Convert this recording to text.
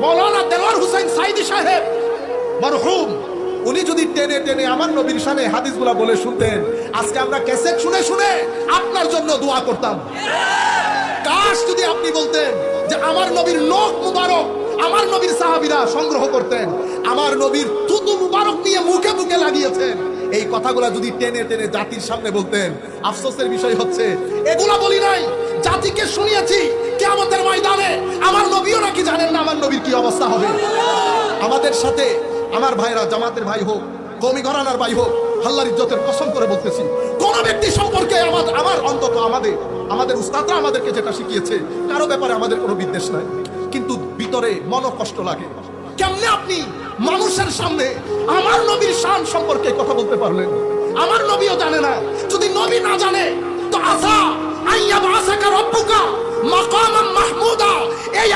মাওলানা দেলোয়ার হোসেন সাইদি সাহেব মরহুম, উনি যদি টেনে টেনে আমার নবীর শানে হাদিসগুলা বলে শুনতেন, আজকে আমরা ক্যাসেট শুনে শুনে আপনার জন্য দোয়া করতাম। কাশ যদি আপনি বলতেন যে আমার নবীর লোক মুবারক আমার নবীর সাহাবীরা সংগ্রহ করতেন, আমার নবীর থুতু মুবারক নিয়ে মুখে মুখে লাগিয়েছেন, এই কথাগুলা যদি টেনে টেনে জাতির সামনে বলতেন। আফসোসের বিষয় হচ্ছে এগুলা বলি নাই, জাতিকে শুনিয়েছি কিয়ামতের ময়দানে আমার নবীও নাকি জানেন না আমার নবীর কি অবস্থা হবে। আমাদের সাথে আমার ভাইরা, জামাতের ভাই হোক, কওমি ঘরানার ভাই হোক, আল্লাহর ইজ্জতের কসম করে বলতেছি, কোন ব্যক্তি সম্পর্কে আমার অন্তত আমাদের উস্তাদরা আমাদেরকে যেটা শিখিয়েছে, কারো ব্যাপারে আমাদের কোনো বিদ্বেষ নাই, কিন্তু ভিতরে মন কষ্ট লাগে। কেমনে আপনি মানুষের সামনে আমার নবীর শান সম্পর্কে কথা বলতে পারলেন? আমার নবীও জানে না। যদি নবী না জানে তো আসা আইয়াবা আসাকা রব্বুকা মাকামান মাহমুদা, এই